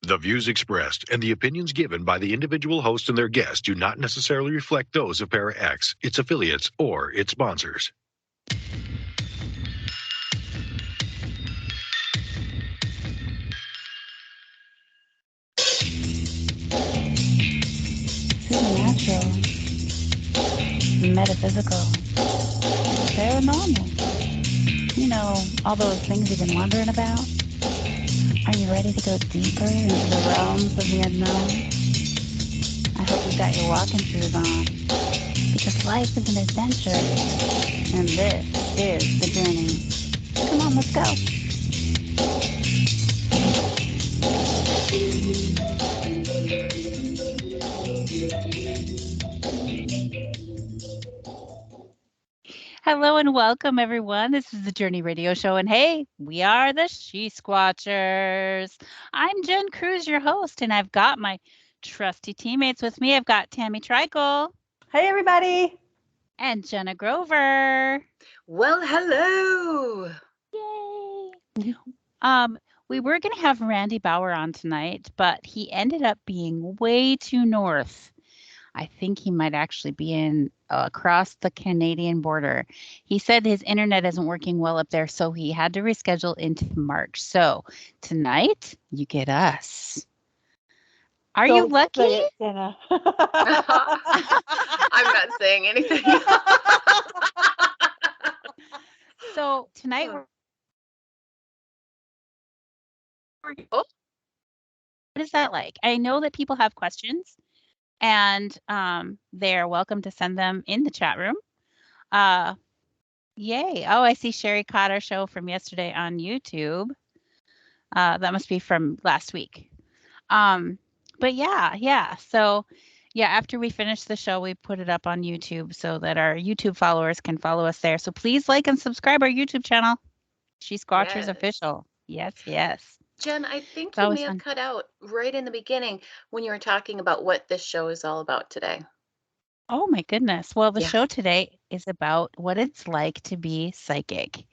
The views expressed and the opinions given by the individual host and their guests do not necessarily reflect those of ParaX, its affiliates, or its sponsors. Supernatural, metaphysical, paranormal. You know, all those things you've been wondering about? Are you ready to go deeper into the realms of the unknown? I hope you've got your walking shoes on, because life is an adventure, and this is the journey. Come on, let's go. Hello and welcome, everyone. This is the Journey Radio Show, and hey, we are the She Squatchers. I'm Jen Cruz, your host, and I've got my trusty teammates with me. I've got Tammy Trikel. Hey, everybody. And Jenna Grover. Well, hello. Yay. We were going to have Randy Bauer on tonight, but he ended up being way too north. I think he might actually be in across the Canadian border. He said his internet isn't working well up there, so he had to reschedule into March. So tonight, you get us. Are you lucky? Say it, Jenna. I'm not saying anything. So tonight we're what is that like? I know that people have questions, and they're welcome to send them in the chat room. Yay. Oh, I see Sherry caught our show from yesterday on YouTube. That must be from last week. But yeah. So yeah, after we finish the show, we put it up on YouTube so that our YouTube followers can follow us there. So please like and subscribe our YouTube channel. She Squatchers Official. Yes. Jen, I think you may have cut out right in the beginning when you were talking about what this show is all about today. Oh my goodness. Well, the show today is about what it's like to be psychic.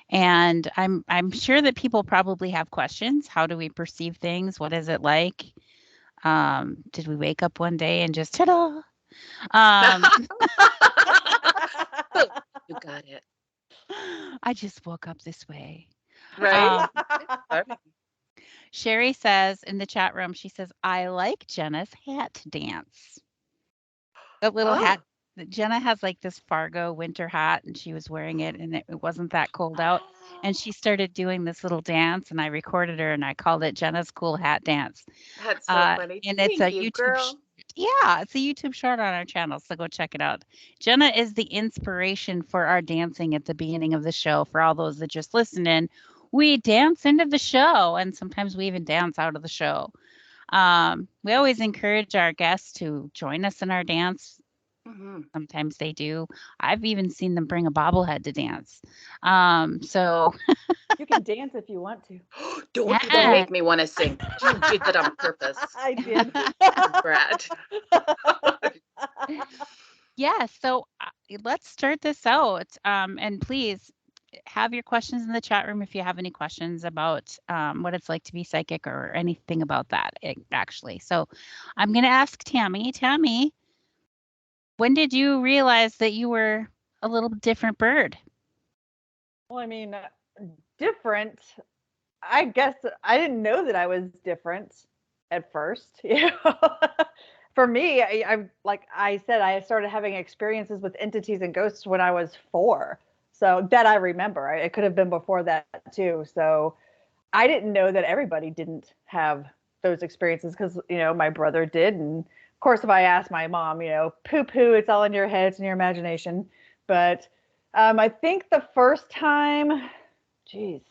And I'm sure that people probably have questions. How do we perceive things? What is it like? Did we wake up one day and just ta-da? You got it. I just woke up this way. Right? Sherry says in the chat room, she says, I like Jenna's hat dance. The little hat. Jenna has like this Fargo winter hat, and she was wearing it, and it wasn't that cold out. And she started doing this little dance, and I recorded her, and I called it Jenna's Cool Hat Dance. That's so funny. And it's a YouTube girl. Yeah, it's a YouTube short on our channel, so go check it out. Jenna is the inspiration for our dancing at the beginning of the show. For all those that just listen in, we dance into the show, and sometimes we even dance out of the show. We always encourage our guests to join us in our dance. Mm-hmm. Sometimes they do. I've even seen them bring a bobblehead to dance. So you can dance if you want to. Don't even make me want to sing. You did that on purpose. I did. Brad. Yeah, so let's start this out. And please have your questions in the chat room if you have any questions about what it's like to be psychic or anything about that, actually. So I'm going to ask Tammy. Tammy, when did you realize that you were a little different bird? Well, I mean, different. I guess I didn't know that I was different at first. For me, I like I said, I started having experiences with entities and ghosts when I was 4. So that I remember. It could have been before that too. So I didn't know that everybody didn't have those experiences because, my brother did. And of course, if I asked my mom, poo-poo, it's all in your head, it's in your imagination. But I think the first time, that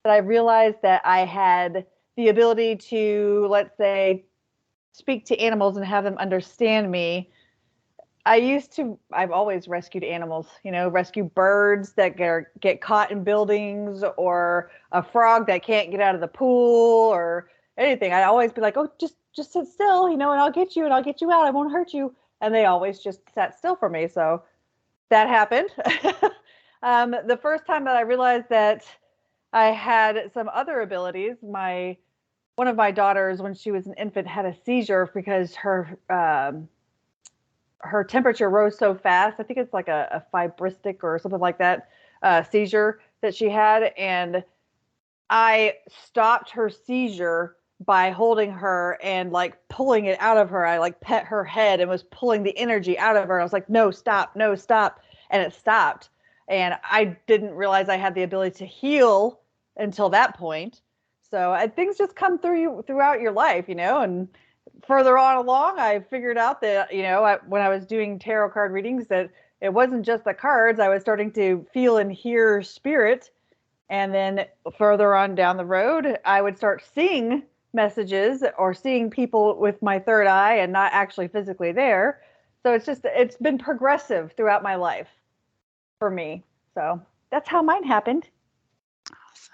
I realized that I had the ability to, let's say, speak to animals and have them understand me. I've always rescued animals, rescue birds that get caught in buildings, or a frog that can't get out of the pool or anything. I'd always be like, oh, just sit still, and I'll get you out. I won't hurt you. And they always just sat still for me. So that happened. The first time that I realized that I had some other abilities, my one of my daughters, when she was an infant, had a seizure because her temperature rose so fast. I think it's like a fibristic or something like that seizure that she had. And I stopped her seizure by holding her and like pulling it out of her. I like pet her head and was pulling the energy out of her. I was like, no, stop, no, stop. And it stopped. And I didn't realize I had the ability to heal until that point. So things just come throughout your life, and further on along, I figured out that, when I was doing tarot card readings, that it wasn't just the cards. I was starting to feel and hear spirit. And then further on down the road, I would start seeing messages or seeing people with my third eye and not actually physically there. So it's been progressive throughout my life for me. So that's how mine happened.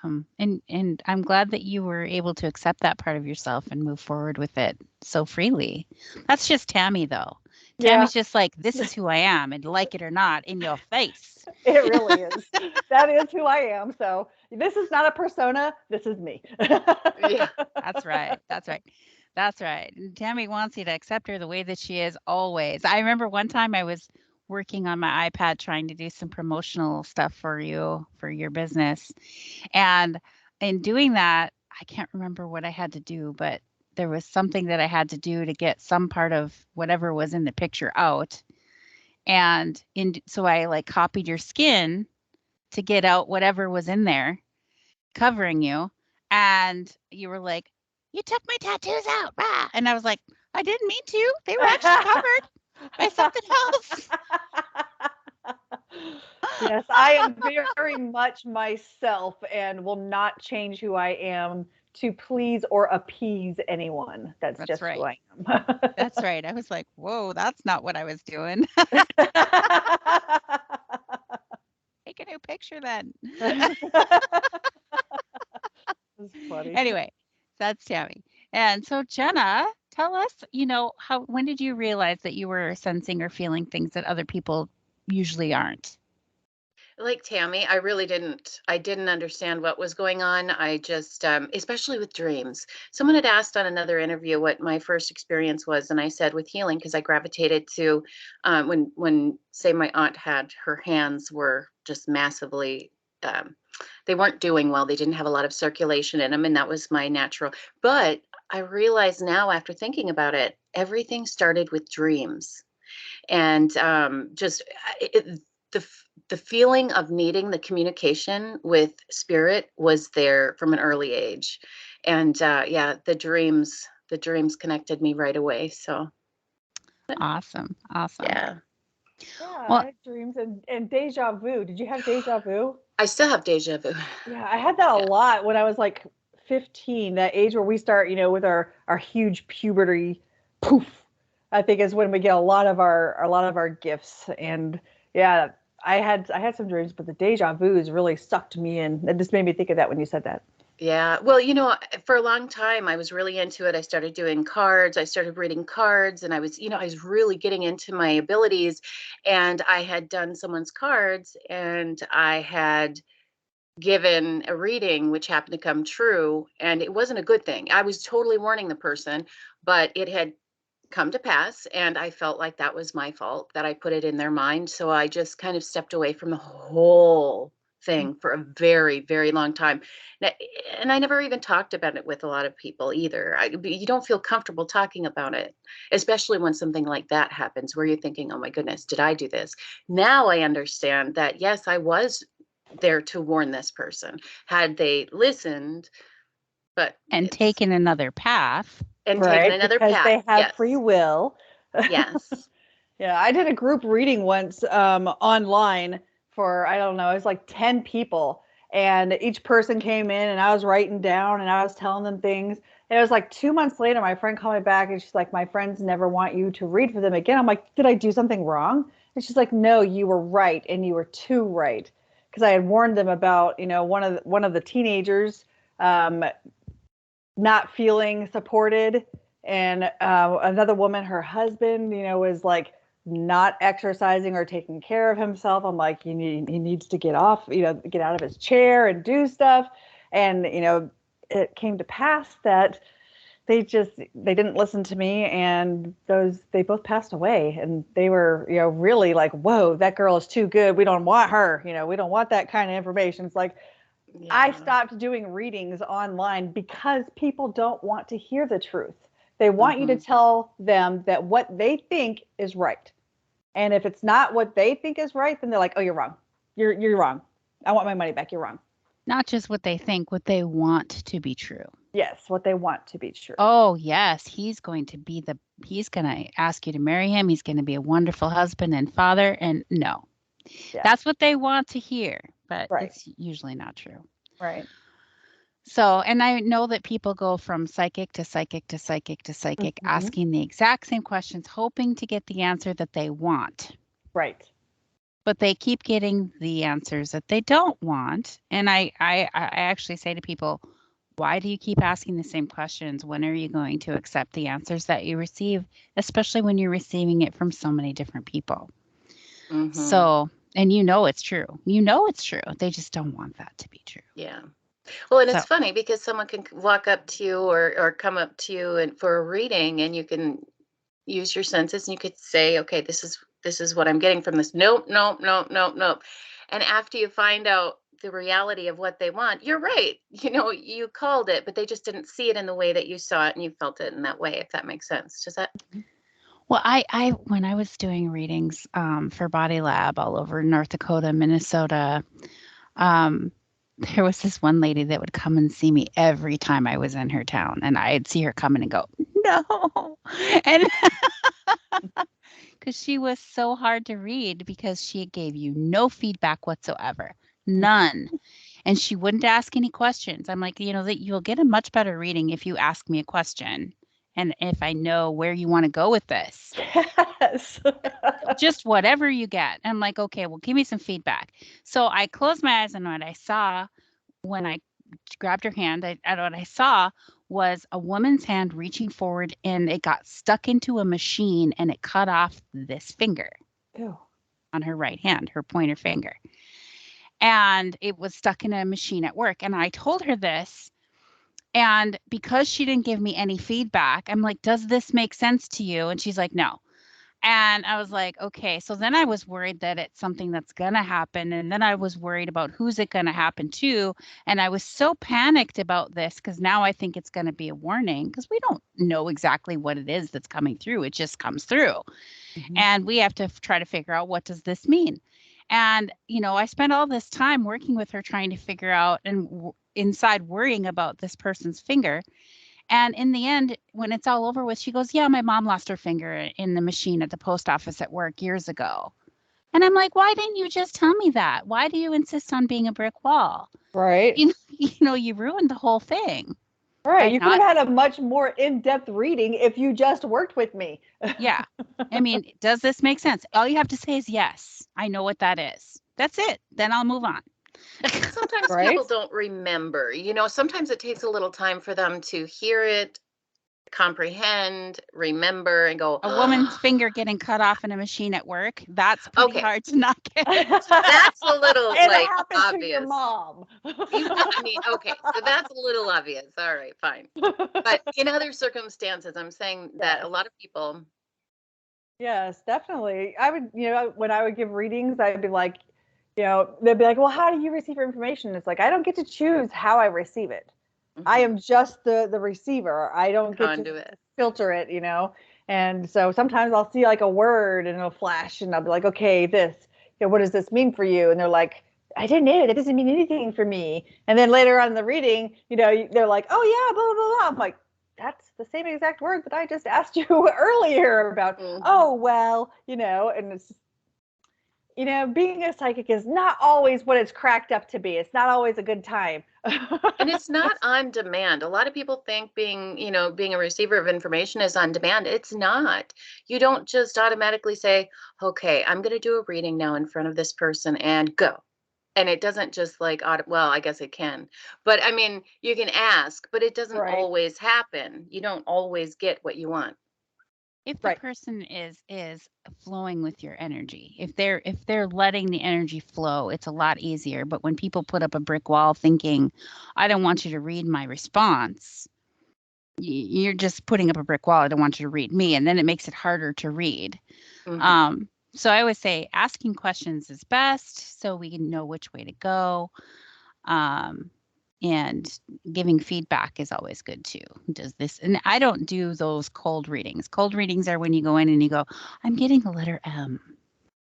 Awesome. And I'm glad that you were able to accept that part of yourself and move forward with it so freely. That's just Tammy, though. Tammy's just like, this is who I am, and like it or not, in your face. It really is. That is who I am. So this is not a persona. This is me. Yeah, that's right. That's right. That's right. And Tammy wants you to accept her the way that she is always. I remember one time I was working on my iPad trying to do some promotional stuff for you, for your business. And in doing that, I can't remember what I had to do, but there was something that I had to do to get some part of whatever was in the picture out. And so I like copied your skin to get out whatever was in there covering you. And you were like, you took my tattoos out. Ah! And I was like, I didn't mean to. They were actually covered by something else. Yes, I am very much myself and will not change who I am to please or appease anyone. That's just right. who I am. That's right. I was like, whoa, that's not what I was doing. Take a new picture then. That's funny. Anyway, that's Tammy. And so Jenna, tell us, when did you realize that you were sensing or feeling things that other people usually aren't? Like Tammy, I really didn't understand what was going on. I just, especially with dreams. Someone had asked on another interview what my first experience was, and I said with healing, because I gravitated to when say my aunt had her hands were just massively, they weren't doing well. They didn't have a lot of circulation in them, and that was my natural. But I realize now, after thinking about it, everything started with dreams, and just the feeling of needing the communication with spirit was there from an early age. And yeah, the dreams connected me right away. So Awesome. Yeah, well, I had dreams and deja vu. Did you have deja vu? I still have deja vu. Yeah, I had that a lot when I was like 15, that age where we start, with our huge puberty poof. I think is when we get a lot of our gifts. And yeah, I had some dreams, but the deja vu's really sucked me in. It just made me think of that when you said that. Yeah. Well, for a long time, I was really into it. I started doing cards. I started reading cards, and I was really getting into my abilities. And I had done someone's cards, and I had given a reading, which happened to come true. And it wasn't a good thing. I was totally warning the person, but it had come to pass, and I felt like that was my fault, that I put it in their mind. So I just kind of stepped away from the whole thing for a very, very long time. And I never even talked about it with a lot of people either. You don't feel comfortable talking about it, especially when something like that happens where you're thinking, oh my goodness, did I do this? Now I understand that, yes, I was there to warn this person. Had they listened, and taken another path. And taken another because path. They have free will. Yes. Yeah, I did a group reading once online for, I don't know, it was like 10 people. And each person came in and I was writing down and I was telling them things. And it was like 2 months later, my friend called me back and she's like, my friends never want you to read for them again. I'm like, did I do something wrong? And she's like, no, you were right. And you were too right. Because I had warned them about, one of the teenagers not feeling supported. And another woman, her husband, was like not exercising or taking care of himself. I'm like, he needs to get off, get out of his chair and do stuff. And, it came to pass that they didn't listen to me, and they both passed away, and they were, really like, whoa, that girl is too good. We don't want her. We don't want that kind of information. It's like, I stopped doing readings online because people don't want to hear the truth. They want you to tell them that what they think is right. And if it's not what they think is right, then they're like, oh, you're wrong. You're wrong. I want my money back. You're wrong. Not just what they think, what they want to be true. Yes, what they want to be true. Oh, yes. He's going to ask you to marry him. He's going to be a wonderful husband and father. And no, that's what they want to hear, but it's usually not true. Right. So, and I know that people go from psychic to psychic to psychic to psychic, asking the exact same questions, hoping to get the answer that they want. Right. But they keep getting the answers that they don't want. And I actually say to people, why do you keep asking the same questions? When are you going to accept the answers that you receive, especially when you're receiving it from so many different people? So, and it's true. It's true. They just don't want that to be true. Yeah. Well, and it's funny because someone can walk up to you or come up to you and for a reading, and you can use your senses and you could say, okay, this is what I'm getting from this. Nope. And after you find out the reality of what they want, you're right. You called it, but they just didn't see it in the way that you saw it and you felt it in that way, if that makes sense. Does that? Well, I when I was doing readings for Body Lab all over North Dakota, Minnesota, there was this one lady that would come and see me every time I was in her town, and I'd see her come in and go, no. And because she was so hard to read because she gave you no feedback whatsoever, none. And she wouldn't ask any questions. I'm like, that you'll get a much better reading if you ask me a question. And if I know where you want to go with this. Yes. Just whatever you get. I'm like, okay, well, give me some feedback. So I closed my eyes, and what I saw when I grabbed her hand, what I saw was a woman's hand reaching forward, and it got stuck into a machine, and it cut off this finger on her right hand, her pointer finger. And it was stuck in a machine at work. And I told her this. And because she didn't give me any feedback, I'm like, does this make sense to you? And she's like, no. And I was like, okay. So then I was worried that it's something that's going to happen. And then I was worried about who's it going to happen to. And I was so panicked about this because now I think it's going to be a warning because we don't know exactly what it is that's coming through. It just comes through. And we have to try to figure out, what does this mean? And, I spent all this time working with her trying to figure out and inside worrying about this person's finger. And in the end, when it's all over with, she goes, yeah, my mom lost her finger in the machine at the post office at work years ago. And I'm like, why didn't you just tell me that? Why do you insist on being a brick wall? Right. You ruined the whole thing. Right. You could have had a much more in-depth reading if you just worked with me. Yeah. I mean, does this make sense? All you have to say is yes. I know what that is. That's it. Then I'll move on. Sometimes people don't remember. Sometimes it takes a little time for them to hear it, comprehend, remember, and go. A woman's finger getting cut off in a machine at work. That's pretty hard to not get. That's a little it obvious. To your mom. Okay, so that's a little obvious. All right, fine. But in other circumstances, I'm saying that a lot of people. Yes, definitely. I would, when I would give readings, I'd be like, they'd be like, well, how do you receive your information? It's like, I don't get to choose how I receive it. I am just the receiver. I don't get to filter it, And so sometimes I'll see like a word and it'll flash and I'll be like, okay, what does this mean for you? And they're like, I didn't know. That doesn't mean anything for me. And then later on in the reading, they're like, oh yeah, blah, blah, blah. I'm like, that's the same exact word that I just asked you earlier about. Oh, well, and it's, being a psychic is not always what it's cracked up to be. It's not always a good time. And it's not on demand. A lot of people think being a receiver of information is on demand. It's not. You don't just automatically say, okay, I'm going to do a reading now in front of this person and go. And it doesn't just well, I guess it can. But I mean, you can ask, but it doesn't always happen. You don't always get what you want. If the person is flowing with your energy, if they're letting the energy flow, it's a lot easier. But when people put up a brick wall thinking, I don't want you to read my response, you're just putting up a brick wall. I don't want you to read me. And then it makes it harder to read. Mhm. So I always say asking questions is best so we can know which way to go. And giving feedback is always good too. Does this, and I don't do those cold readings. Cold readings are when you go in and you go, I'm getting a letter M.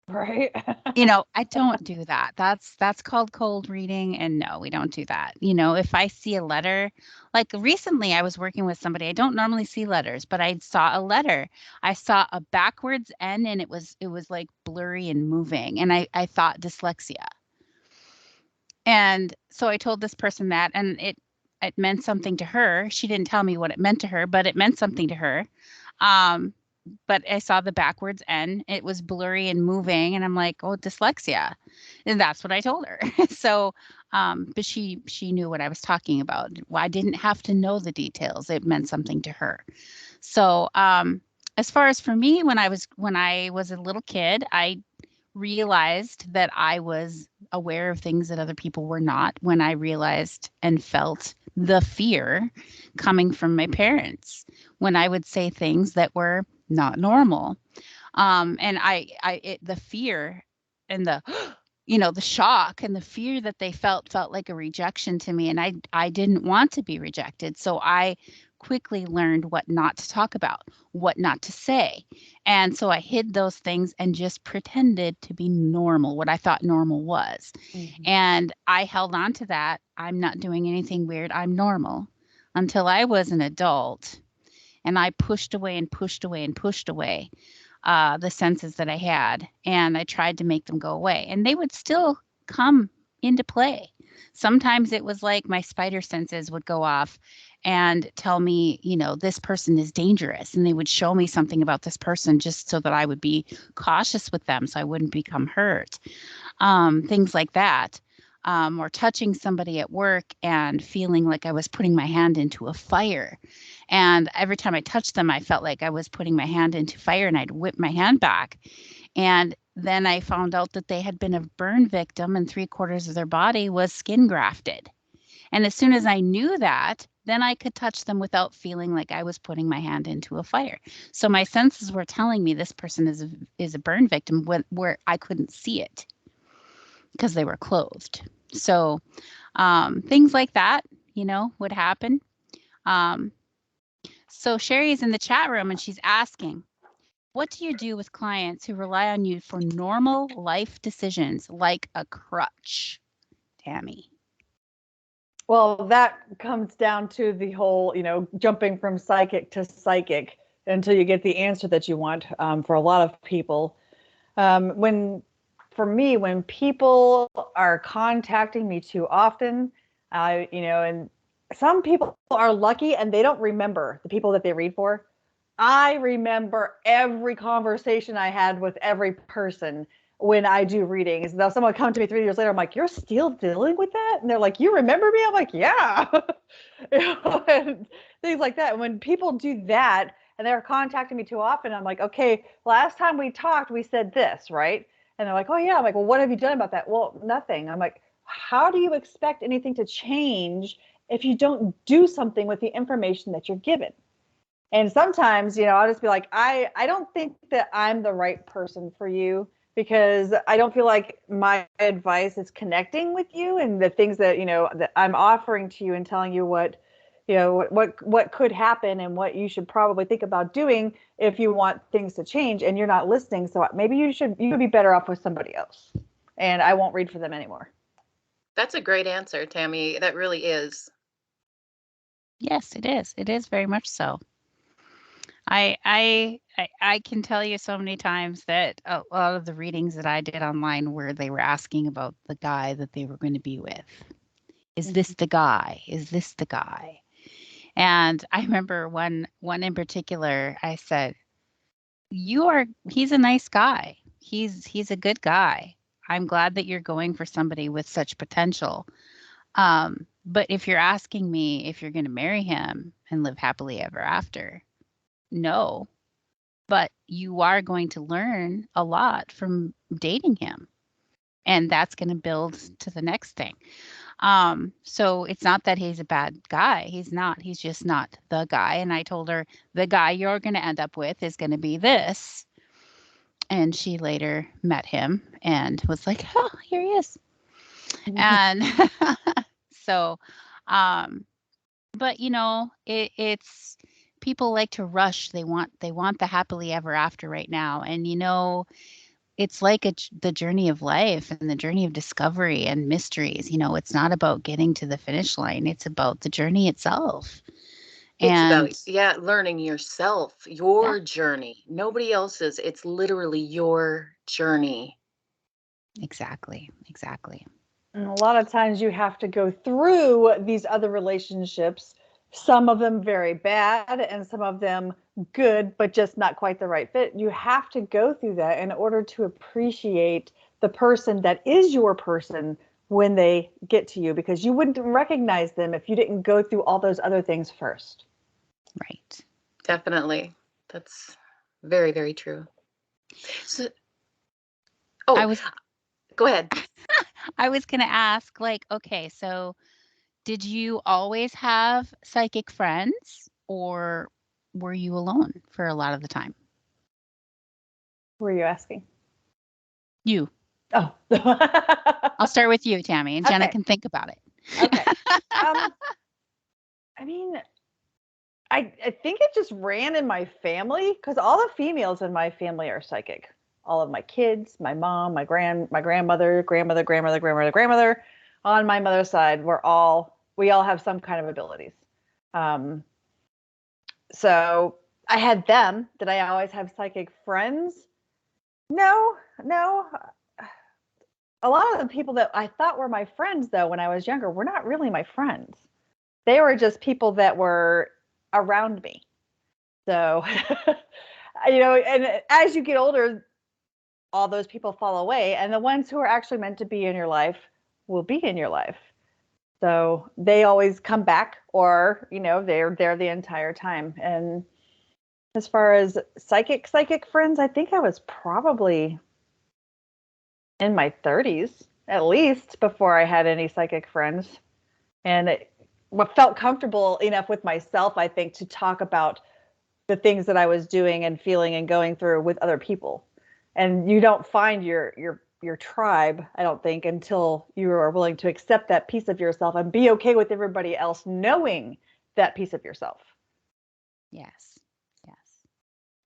Right. I don't do that. That's called cold reading. And no, we don't do that. If I see a letter, like recently I was working with somebody, I don't normally see letters, but I saw a letter. I saw a backwards N and it was like blurry and moving. And I thought dyslexia. And so I told this person that, and it meant something to her. She didn't tell me what it meant to her, but it meant something to her. But I saw the backwards N. It was blurry and moving, and I'm like, "Oh, dyslexia," and that's what I told her. So, but she knew what I was talking about. Well, I didn't have to know the details. It meant something to her. So, as far as for me, when I was a little kid, I realized that I was aware of things that other people were not when I realized and felt the fear coming from my parents when I would say things that were not normal. And the fear and the the shock and the fear that they felt like a rejection to me, and I didn't want to be rejected, so I quickly learned what not to talk about, what not to say. And so I hid those things and just pretended to be normal, what I thought normal was. And I held on to that. I'm not doing anything weird. I'm normal until I was an adult, and I pushed away and pushed away and pushed away the senses that I had, and I tried to make them go away, and they would still come into play. Sometimes it was like my spider senses would go off and tell me, this person is dangerous, and they would show me something about this person just so that I would be cautious with them so I wouldn't become hurt. Things like that. Or touching somebody at work and feeling like I was putting my hand into a fire. And every time I touched them, I felt like I was putting my hand into fire, and I'd whip my hand back. And then I found out that they had been a burn victim and 3/4 of their body was skin grafted. And as soon as I knew that, then I could touch them without feeling like I was putting my hand into a fire. So my senses were telling me this person is a burn victim where I couldn't see it because they were clothed. So things like that, would happen. So Sherry's in the chat room and she's asking, what do you do with clients who rely on you for normal life decisions like a crutch, Tammy? Well, that comes down to the whole, jumping from psychic to psychic until you get the answer that you want. For a lot of people, for me, when people are contacting me too often, and some people are lucky and they don't remember the people that they read for. I remember every conversation I had with every person when I do readings. Now, someone come to me 3 years later, I'm like, "You're still dealing with that?" And they're like, "You remember me?" I'm like, "Yeah." And things like that. When people do that and they're contacting me too often, I'm like, "Okay, last time we talked, we said this, right?" And they're like, "Oh yeah." I'm like, "Well, what have you done about that?" "Well, nothing." I'm like, "How do you expect anything to change if you don't do something with the information that you're given?" And sometimes, I'll just be like, I don't think that I'm the right person for you because I don't feel like my advice is connecting with you and the things that, that I'm offering to you and telling you what could happen and what you should probably think about doing if you want things to change and you're not listening. So maybe you would be better off with somebody else and I won't read for them anymore. That's a great answer, Tammy. That really is. Yes, it is. It is very much so. I can tell you so many times that a lot of the readings that I did online where they were asking about the guy that they were going to be with. Is this the guy? Is this the guy? And I remember one in particular, I said, he's a nice guy. He's a good guy. I'm glad that you're going for somebody with such potential. But if you're asking me if you're going to marry him and live happily ever after, no. But you are going to learn a lot from dating him. And that's going to build to the next thing. So it's not that he's a bad guy. He's not. He's just not the guy. And I told her, the guy you're going to end up with is going to be this. And she later met him and was like, oh, here he is. And so, but you know, it's people like to rush. They want the happily ever after right now. And you know, it's like the journey of life and the journey of discovery and mysteries. You know, it's not about getting to the finish line. It's about the journey itself. It's And about, learning yourself, your journey, nobody else's. It's literally your journey. exactly. And a lot of times you have to go through these other relationships, some of them very bad and some of them good, but just not quite the right fit. You have to go through that in order to appreciate the person that is your person when they get to you, because you wouldn't recognize them if you didn't go through all those other things first. Right. Definitely. That's very, very true. So, go ahead. I was going to ask, like, okay, so did you always have psychic friends or were you alone for a lot of the time? Who are you asking? You. Oh. I'll start with you, Tammy, and Jenna can think about it. Okay. I mean, I think it just ran in my family because all the females in my family are psychic. All of my kids, my mom, my grandmother, grandmother. On my mother's side, we all have some kind of abilities. So I had them. Did I always have psychic friends? No. A lot of the people that I thought were my friends, though, when I was younger, were not really my friends. They were just people that were around me. So, and as you get older, all those people fall away, and the ones who are actually meant to be in your life will be in your life. So they always come back, or they're there the entire time. And as far as psychic friends, I think I was probably in my 30s at least before I had any psychic friends, and it felt comfortable enough with myself, I think, to talk about the things that I was doing and feeling and going through with other people. And you don't find your tribe, I don't think, until you are willing to accept that piece of yourself and be okay with everybody else knowing that piece of yourself. Yes.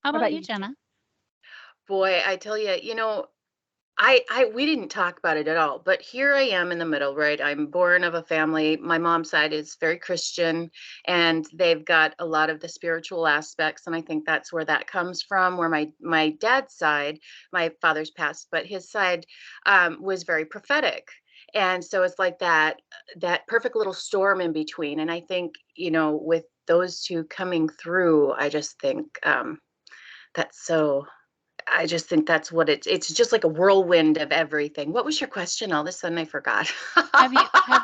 How about you, Jenna? Boy, I tell you, we didn't talk about it at all, but here I am in the middle, right? I'm born of a family. My mom's side is very Christian, and they've got a lot of the spiritual aspects, and I think that's where that comes from. Where my dad's side, my father's passed, but his side was very prophetic, and so it's like that perfect little storm in between. And I think with those two coming through, I just think that's so. I just think that's what it's just like a whirlwind of everything. What was your question? All of a sudden I forgot. Have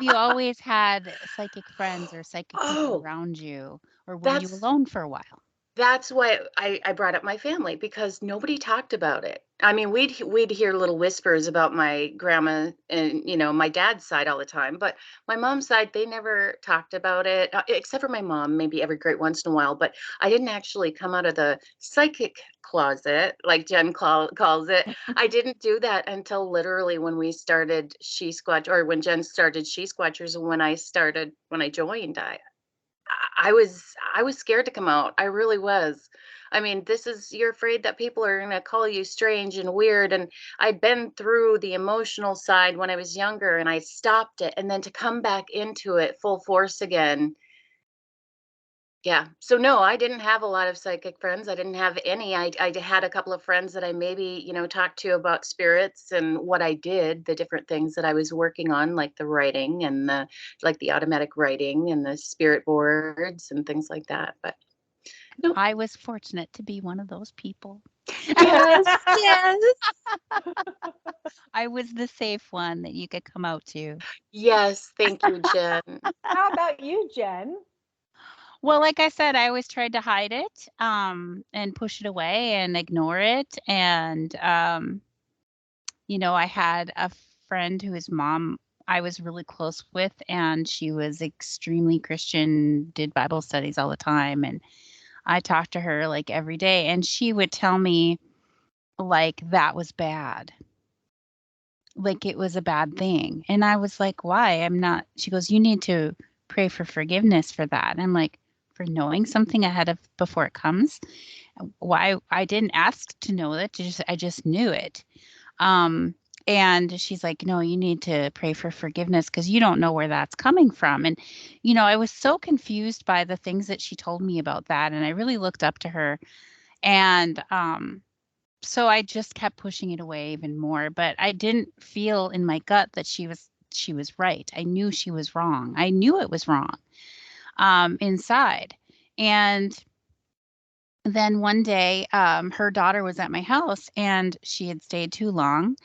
you always had psychic friends or psychic people around you, or were you alone for a while? That's why I brought up my family, because nobody talked about it. I mean, we'd hear little whispers about my grandma and my dad's side all the time, but my mom's side, they never talked about it, except for my mom, maybe every great once in a while. But I didn't actually come out of the psychic closet, like Jen calls it. I didn't do that until literally when we started She Squatch, or when Jen started She Squatchers, and when I joined. I was scared to come out. I really was. I mean, you're afraid that people are going to call you strange and weird. And I'd been through the emotional side when I was younger, and I stopped it. And then to come back into it full force again. Yeah. So no, I didn't have a lot of psychic friends. I didn't have any. I had a couple of friends that I maybe, talked to about spirits and what I did, the different things that I was working on, like the writing and the automatic writing and the spirit boards and things like that. But no. I was fortunate to be one of those people. Yes. I was the safe one that you could come out to. Yes. Thank you, Jen. How about you, Jen? Well, like I said, I always tried to hide it and push it away and ignore it. And, I had a friend whose mom I was really close with, and she was extremely Christian, did Bible studies all the time, and I talked to her like every day, and she would tell me like that was bad. Like it was a bad thing. And I was like, why? I'm not. She goes, you need to pray for forgiveness for that. And I'm like, for knowing something ahead of before it comes. Why? I didn't ask to know it. I just knew it. Um, and she's like, no, you need to pray for forgiveness because you don't know where that's coming from. And, I was so confused by the things that she told me about that. And I really looked up to her. And so I just kept pushing it away even more. But I didn't feel in my gut that she was right. I knew she was wrong. I knew it was wrong inside. And then one day, her daughter was at my house and she had stayed too long.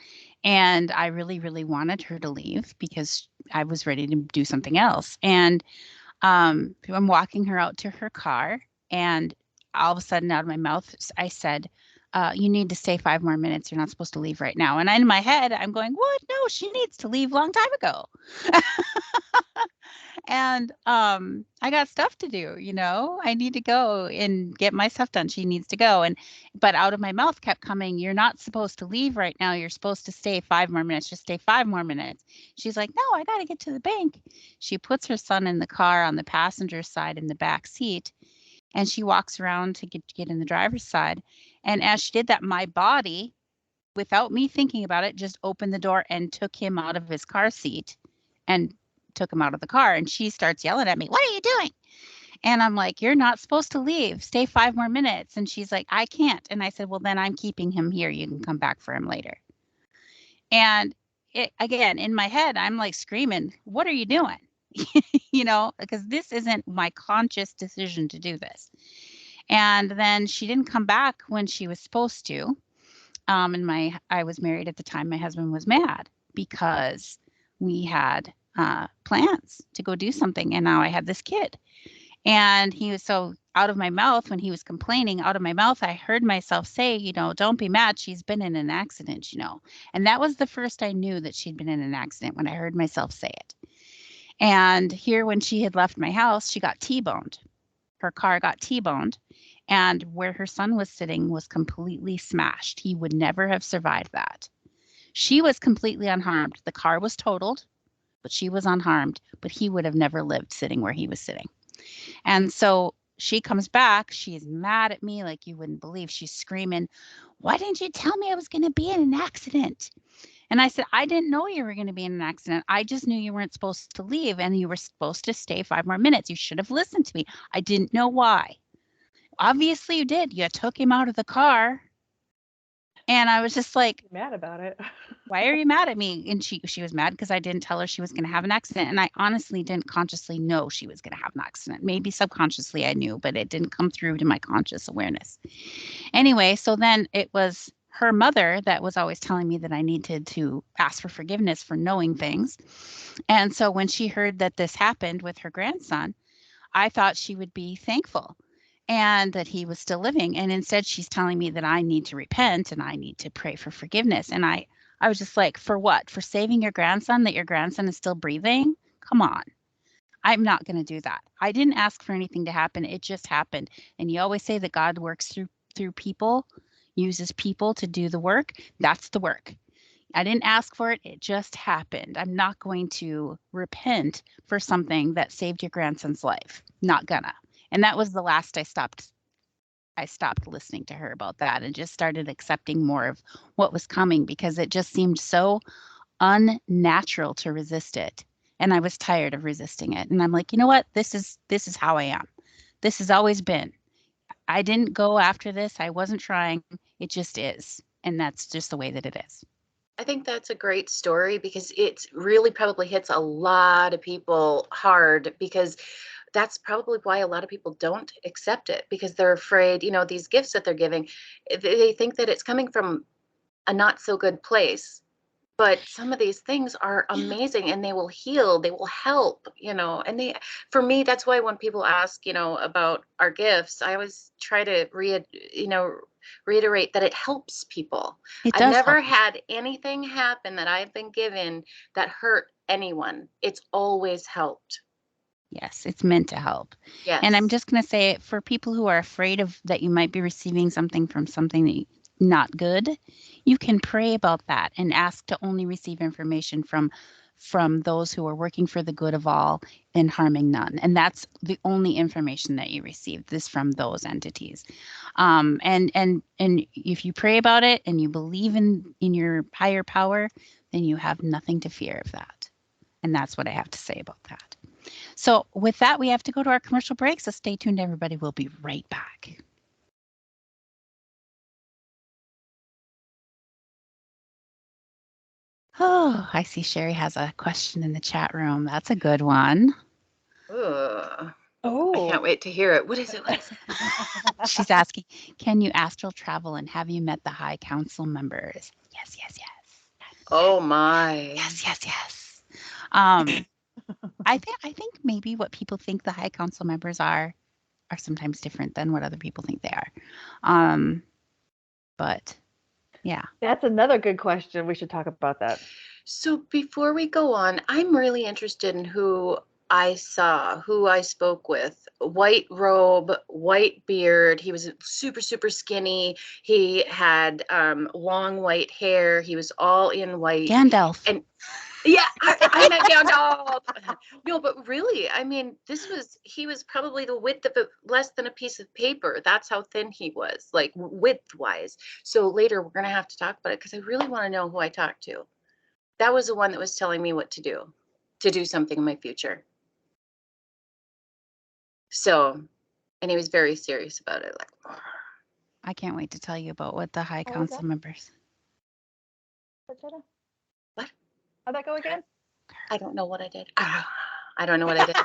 And I really, really wanted her to leave because I was ready to do something else. And I'm walking her out to her car. And all of a sudden, out of my mouth, I said, you need to stay 5 more minutes. You're not supposed to leave right now. And in my head, I'm going, what? No, she needs to leave a long time ago. And I got stuff to do, I need to go and get my stuff done. She needs to go. But out of my mouth kept coming, you're not supposed to leave right now. You're supposed to stay 5 more minutes. Just stay 5 more minutes. She's like, no, I got to get to the bank. She puts her son in the car on the passenger side in the back seat. And she walks around to get in the driver's side. And as she did that, my body, without me thinking about it, just opened the door and took him out of his car seat and took him out of the car. And she starts yelling at me, what are you doing? And I'm like, you're not supposed to leave. Stay 5 more minutes. And she's like, I can't. And I said, well, then I'm keeping him here. You can come back for him later. And again, in my head, I'm like screaming, what are you doing? Because this isn't my conscious decision to do this. And then she didn't come back when she was supposed to. And I was married at the time. My husband was mad because we had plans to go do something, and now I had this kid. And he was so out of my mouth when he was complaining. Out of my mouth, I heard myself say, don't be mad. She's been in an accident, And that was the first I knew that she'd been in an accident, when I heard myself say it. And here, when she had left my house, she got T-boned. Her car got T-boned. And where her son was sitting was completely smashed. He would never have survived that. She was completely unharmed. The car was totaled, but she was unharmed. But he would have never lived sitting where he was sitting. And so she comes back. She's mad at me like you wouldn't believe. She's screaming, why didn't you tell me I was going to be in an accident? And I said, I didn't know you were going to be in an accident. I just knew you weren't supposed to leave, and you were supposed to stay 5 more minutes. You should have listened to me. I didn't know why. Obviously you did. You took him out of the car. And I was just like, mad about it. why are you mad at me? And she was mad because I didn't tell her she was going to have an accident. And I honestly didn't consciously know she was going to have an accident. Maybe subconsciously I knew, but it didn't come through to my conscious awareness. Anyway, so then it was her mother that was always telling me that I needed to ask for forgiveness for knowing things. And so when she heard that this happened with her grandson, I thought she would be thankful and that he was still living. And instead, she's telling me that I need to repent and I need to pray for forgiveness. And I was just like, for what? For saving your grandson, that your grandson is still breathing? Come on. I'm not going to do that. I didn't ask for anything to happen. It just happened. And you always say that God works through people, uses people to do the work. That's the work. I didn't ask for it. It just happened. I'm not going to repent for something that saved your grandson's life. Not gonna. And that was the last I stopped listening to her about that and just started accepting more of what was coming, because it just seemed so unnatural to resist it. And I was tired of resisting it. And I'm like, you know what? This is how I am. This has always been. I didn't go after this. I wasn't trying. It just is. And that's just the way that it is. I think that's a great story, because it really probably hits a lot of people hard, because that's probably why a lot of people don't accept it, because they're afraid, these gifts that they're giving, they think that it's coming from a not so good place. But some of these things are amazing, and they will heal, they will help, and for me, that's why when people ask, about our gifts, I always try to reiterate that it helps people. It I've does never help. had anything happen that I've been given that hurt anyone. It's always helped. Yes, it's meant to help. Yes. And I'm just going to say, for people who are afraid of that you might be receiving something from something that not good, you can pray about that and ask to only receive information from those who are working for the good of all and harming none. And that's the only information that you receive, this from those entities. And if you pray about it and you believe in your higher power, then you have nothing to fear of that. And that's what I have to say about that. So with that, we have to go to our commercial break. So stay tuned, everybody. We'll be right back. Oh, I see Sherry has a question in the chat room. That's a good one. Ugh. Oh, I can't wait to hear it. What is it, Lisa? She's asking, can you astral travel and have you met the High Council members? Yes, yes, yes. Oh my. Yes, yes, yes. I think maybe what people think the High Council members are sometimes different than what other people think they are. But yeah. that's another good question. We should talk about that. So before we go on, I'm really interested in who I saw, who I spoke with. White robe, white beard. He was super, super skinny. He had long white hair. He was all in white. Gandalf. And yeah, I met Gandalf. No, but really, I mean, he was probably the width of less than a piece of paper. That's how thin he was, like width-wise. So later we're going to have to talk about it because I really want to know who I talked to. That was the one that was telling me what to do something in my future. So, and he was very serious about it. Like, I can't wait to tell you about what the High What was Council that? members. What? How'd that go again? I don't know what I did. I don't know what I did.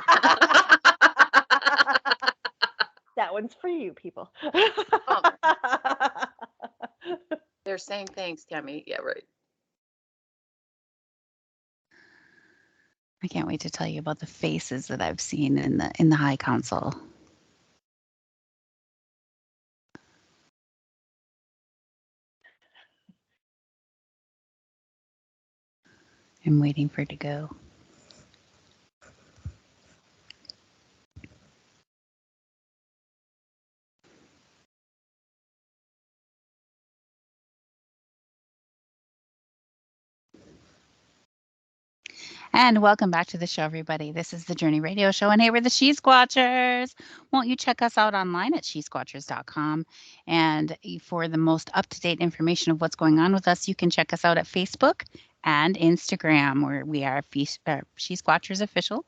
That one's for you, people. They're saying thanks, Tammy. Yeah, right. I can't wait to tell you about the faces that I've seen in the High Council. I'm waiting for it to go. And welcome back to the show, everybody. This is the Journey Radio Show, and hey, we're the She Squatchers. Won't you check us out online at shesquatchers.com? And for the most up-to-date information of what's going on with us, you can check us out at Facebook and Instagram, where we are She Squatchers Official.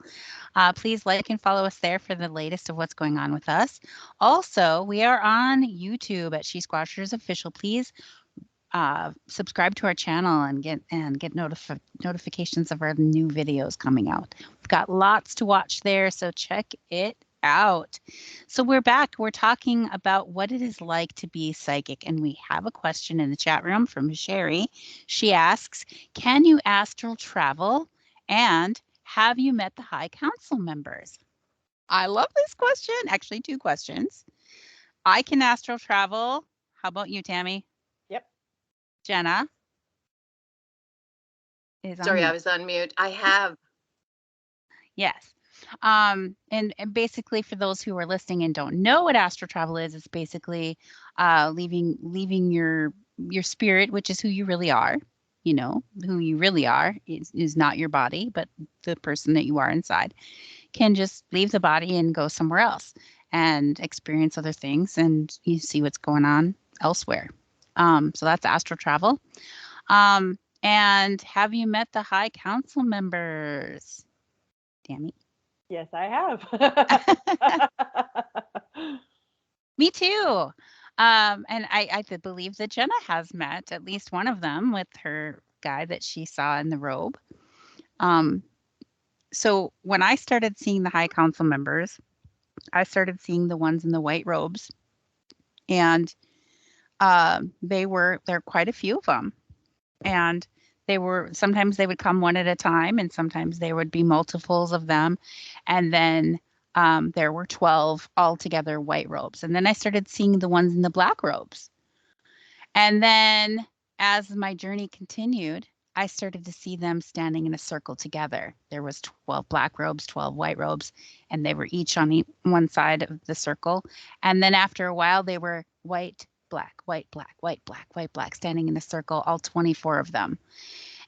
Please like and follow us there for the latest of what's going on with us. Also, we are on YouTube at She Squatchers Official. Please subscribe to our channel and get notifications of our new videos coming out. We've got lots to watch there, so check it out. So we're back. We're talking about what it is like to be psychic, and we have a question in the chat room from Sherry. She asks, can you astral travel, and have you met the High Council members? I love this question. Actually, two questions. I can astral travel. How about you, Tammy? Yep. Jenna is on Sorry, mute. I was on mute. I have. Yes. And basically, for those who are listening and don't know what astral travel is, it's basically leaving your spirit, which is who you really are. You know, who you really are is not your body, but the person that you are inside can just leave the body and go somewhere else and experience other things, and you see what's going on elsewhere. So that's astral travel. And have you met the High Council members? Tammy? Yes, I have. Me too. And I believe that Jenna has met at least one of them with her guy that she saw in the robe. So when I started seeing the High Council members, I started seeing the ones in the white robes, and there are quite a few of them, and sometimes they would come one at a time, and sometimes there would be multiples of them, and then there were 12 altogether white robes, and then I started seeing the ones in the black robes, and then as my journey continued, I started to see them standing in a circle together. There was 12 black robes, 12 white robes, and they were each on one side of the circle. And then after a while, they were white, black, white, black, white, black, white, black, standing in a circle, all 24 of them.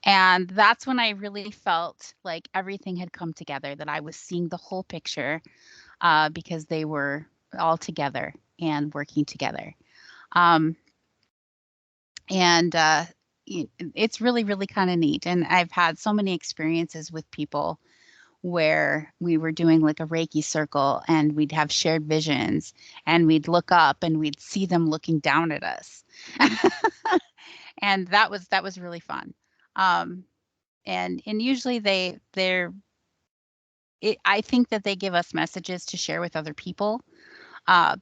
And that's when I really felt like everything had come together, that I was seeing the whole picture, because they were all together and working together. And it's really, really kind of neat. And I've had so many experiences with people where we were doing like a Reiki circle and we'd have shared visions and we'd look up and we'd see them looking down at us. And that was really fun. And usually I think that they give us messages to share with other people,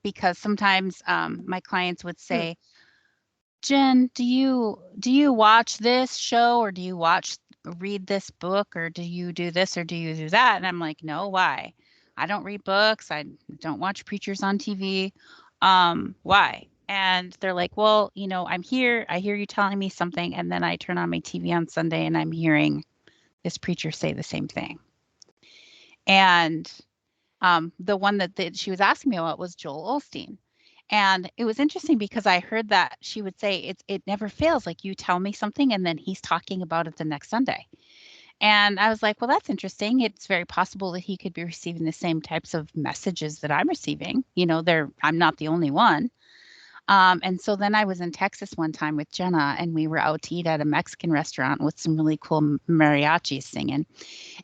because sometimes my clients would say, Jen, do you watch this show, or do you read this book, or do you do this, or do you do that? And I'm like, no, why? I don't read books. I don't watch preachers on TV. Why? And they're like, well, I'm here. I hear you telling me something. And then I turn on my TV on Sunday and I'm hearing this preacher say the same thing. And the one that she was asking me about was Joel Osteen. And it was interesting because I heard that she would say it never fails. Like, you tell me something and then he's talking about it the next Sunday. And I was like, well, that's interesting. It's very possible that he could be receiving the same types of messages that I'm receiving. I'm not the only one. And so then I was in Texas one time with Jenna, and we were out to eat at a Mexican restaurant with some really cool mariachis singing.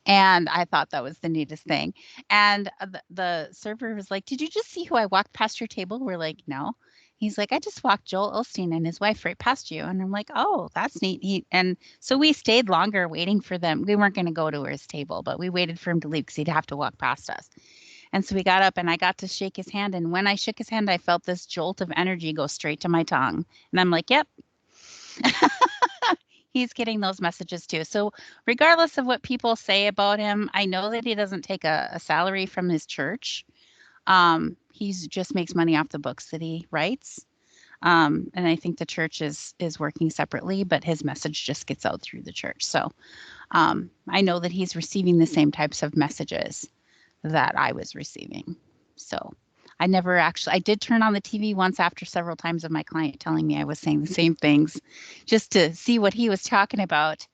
And I thought that was the neatest thing. And the server was like, did you just see who I walked past your table? We're like, no. He's like, I just walked Joel Osteen and his wife right past you. And I'm like, oh, that's neat. And so we stayed longer waiting for them. We weren't going to go to his table, but we waited for him to leave because he'd have to walk past us. And so we got up and I got to shake his hand. And when I shook his hand, I felt this jolt of energy go straight to my tongue. And I'm like, yep. He's getting those messages too. So regardless of what people say about him, I know that he doesn't take a salary from his church. He just makes money off the books that he writes. And I think the church is working separately, but his message just gets out through the church. So I know that he's receiving the same types of messages that I was receiving. So I did turn on the TV once after several times of my client telling me I was saying the same things, just to see what he was talking about.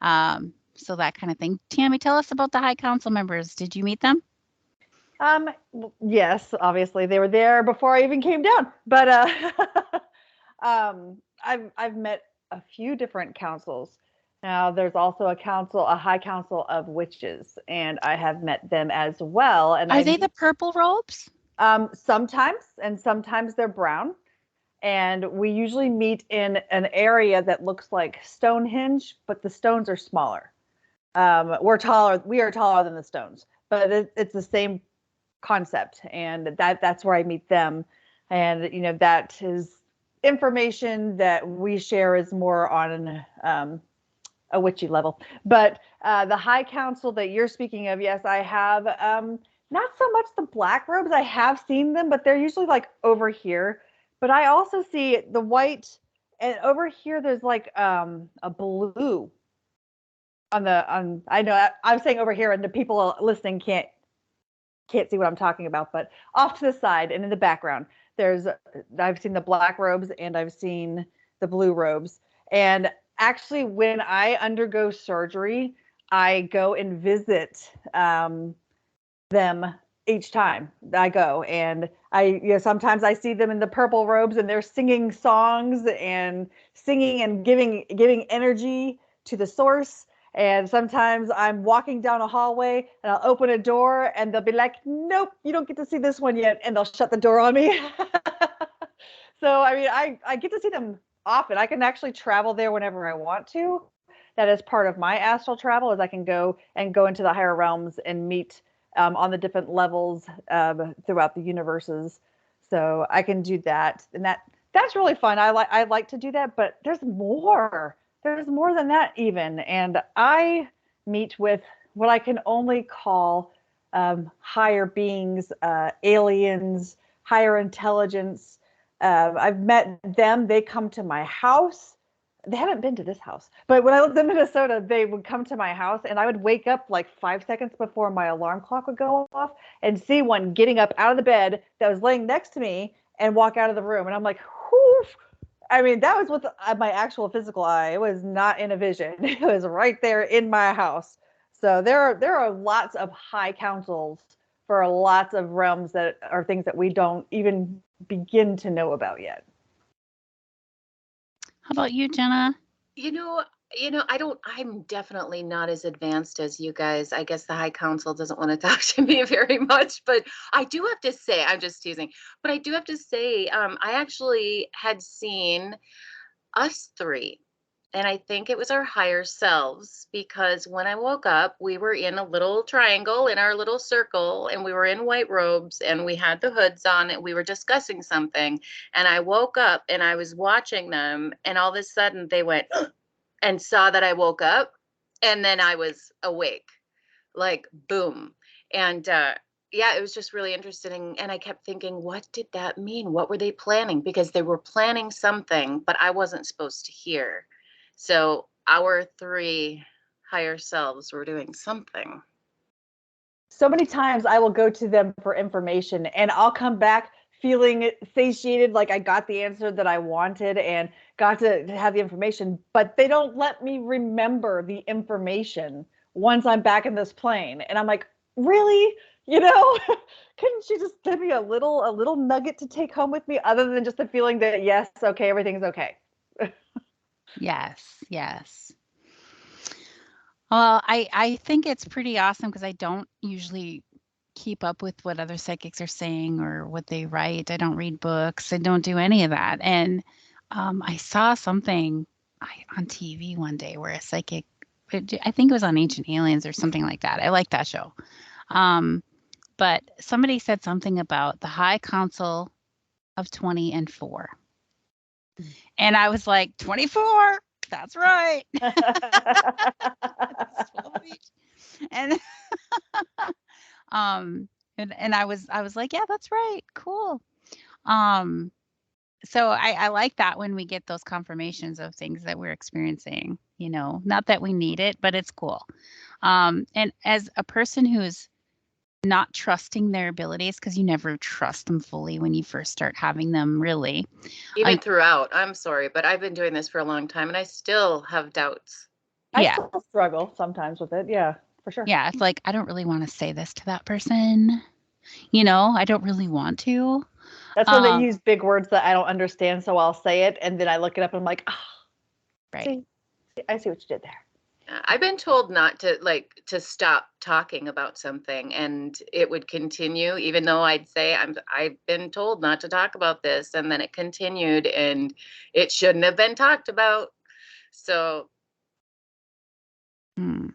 So that kind of thing. Tammy, tell us about the High Council members. Did you meet them? Yes, obviously they were there before I even came down, but I've met a few different councils. Now there's also a High Council of Witches, and I have met them as well. And are they the purple robes? Sometimes, and sometimes they're brown. And we usually meet in an area that looks like Stonehenge, but the stones are smaller. We are taller than the stones, but it's the same concept, and that's where I meet them. And that is information that we share is more on a witchy level. But the High Council that you're speaking of, yes, I have not so much the black robes. I have seen them, but they're usually like over here. But I also see the white, and over here there's like a blue I know I'm saying over here, and the people listening can't see what I'm talking about, but off to the side and in the background, I've seen the black robes and I've seen the blue robes. And actually, when I undergo surgery, I go and visit them each time I go. And sometimes I see them in the purple robes and they're singing songs and giving energy to the source. And sometimes I'm walking down a hallway and I'll open a door and they'll be like, nope, you don't get to see this one yet. And they'll shut the door on me. So, I mean, I get to see them often. I can actually travel there whenever I want to. That is part of my astral travel, is I can go into the higher realms and meet on the different levels throughout the universes. So I can do that. And that's really fun. I like to do that, but there's more. There's more than that even. And I meet with what I can only call higher beings, aliens, higher intelligence. I've met them. They come to my house. they haven't been to this house, but when I lived in Minnesota, they would come to my house and I would wake up like 5 seconds before my alarm clock would go off and see one getting up out of the bed that was laying next to me and walk out of the room. And I'm like, whew. I mean, that was with my actual physical eye. It was not in a vision. It was right there in my house. So there are lots of high councils for lots of realms that are things that we don't even begin to know about yet. How about you, Jenna? You know, I'm definitely not as advanced as you guys. I guess the High Council doesn't want to talk to me very much, but I do have to say, I'm just teasing, but I do have to say, I actually had seen us three, and I think it was our higher selves, because when I woke up, we were in a little triangle in our little circle, and we were in white robes, and we had the hoods on, and we were discussing something. And I woke up and I was watching them, and all of a sudden they went and saw that I woke up, and then I was awake, like boom. And yeah, it was just really interesting. And I kept thinking, what did that mean? What were they planning? Because they were planning something, but I wasn't supposed to hear. So our three higher selves were doing something. So many times I will go to them for information and I'll come back feeling satiated, like I got the answer that I wanted and got to have the information, but they don't let me remember the information once I'm back in this plane. And I'm like, really? You know, couldn't you just give me a little nugget to take home with me other than just the feeling that yes, okay, everything's okay. Yes. Well, I think it's pretty awesome because I don't usually keep up with what other psychics are saying or what they write. I don't read books. I don't do any of that. And I saw something on TV one day where a psychic, I think it was on Ancient Aliens or something like that. I like that show. But somebody said something about the High Council of 20 and 4. And I was like, 24? That's right. And and I was like, yeah, that's right. Cool. So I like that when we get those confirmations of things that we're experiencing, you know, not that we need it, but it's cool. And as a person who's not trusting their abilities, because you never trust them fully when you first start having them, really. Even throughout, I'm sorry, but I've been doing this for a long time and I still have doubts. I still struggle sometimes with it. Yeah, for sure. Yeah, it's like, I don't really want to say this to that person. You know, I don't really want to. That's when they use big words that I don't understand, so I'll say it, and then I look it up and I'm like, oh, right. See, I see what you did there. I've been told not to stop talking about something, and it would continue, even though I'd say I've been told not to talk about this, and then it continued, and it shouldn't have been talked about. So, Well,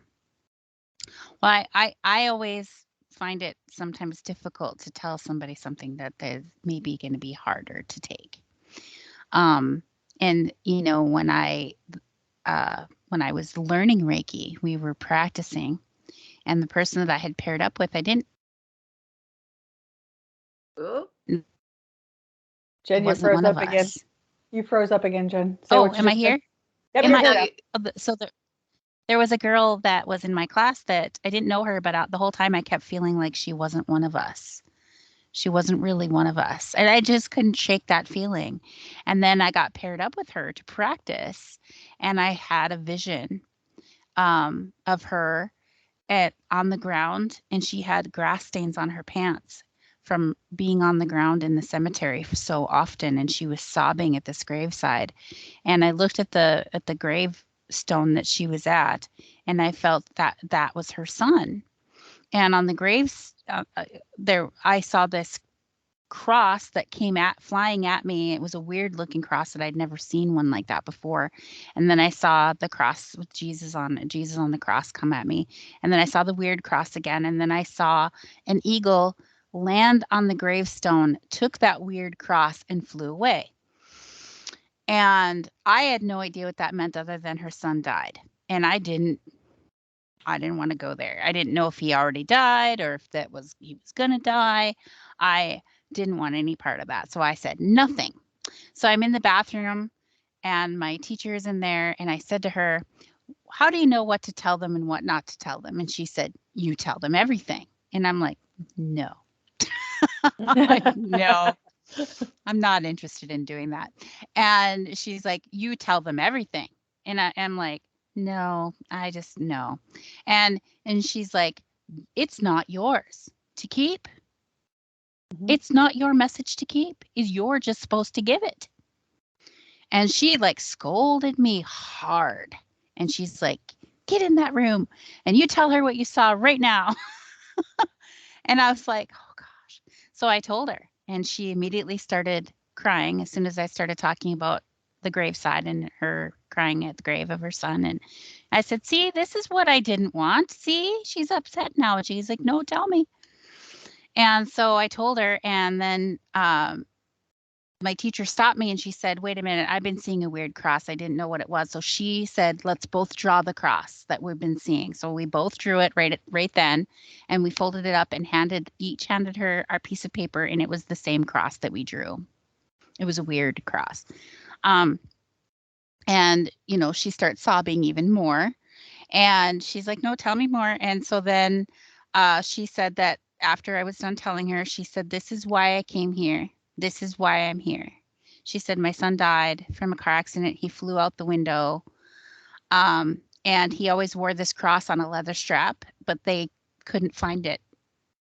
I always find it sometimes difficult to tell somebody something that is maybe going to be harder to take. And you know, when I was learning Reiki, we were practicing, and the person that I had paired up with, I didn't. Jen, you froze up again. You froze up again, Jen. Am I here? Yep, so there was a girl that was in my class that I didn't know her, but the whole time I kept feeling like she wasn't one of us. She wasn't really one of us. And I just couldn't shake that feeling. And then I got paired up with her to practice. And I had a vision of her on the ground. And she had grass stains on her pants from being on the ground in the cemetery so often. And she was sobbing at this graveside. And I looked at the gravestone that she was at, and I felt that was her son. And on the graves there, I saw this cross that came flying at me. It was a weird looking cross that I'd never seen one like that before. And then I saw the cross with Jesus on the cross come at me. And then I saw the weird cross again. And then I saw an eagle land on the gravestone, took that weird cross and flew away. And I had no idea what that meant other than her son died. And I didn't want to go there. I didn't know if he already died or if he was going to die. I didn't want any part of that. So I said nothing. So I'm in the bathroom and my teacher is in there, and I said to her, how do you know what to tell them and what not to tell them? And she said, you tell them everything. And I'm like, no. No, I'm not interested in doing that. And she's like, you tell them everything. And I'm like, no, I just no. And she's like, it's not yours to keep. It's not your message to keep. You're just supposed to give it. And she like scolded me hard. And she's like, get in that room and you tell her what you saw right now. And I was like, oh gosh. So I told her, and she immediately started crying as soon as I started talking about the graveside and her crying at the grave of her son. And I said, see, this is what I didn't want. See, she's upset now. She's like, no, tell me. And so I told her, and then my teacher stopped me and she said, wait a minute, I've been seeing a weird cross. I didn't know what it was. So she said, let's both draw the cross that we've been seeing. So we both drew it right then, and we folded it up and each handed her our piece of paper, and it was the same cross that we drew. It was a weird cross. And, she starts sobbing even more, and she's like, no, tell me more. And so then she said that after I was done telling her, she said, this is why I came here. This is why I'm here. She said, my son died from a car accident. He flew out the window. And he always wore this cross on a leather strap, but they couldn't find it.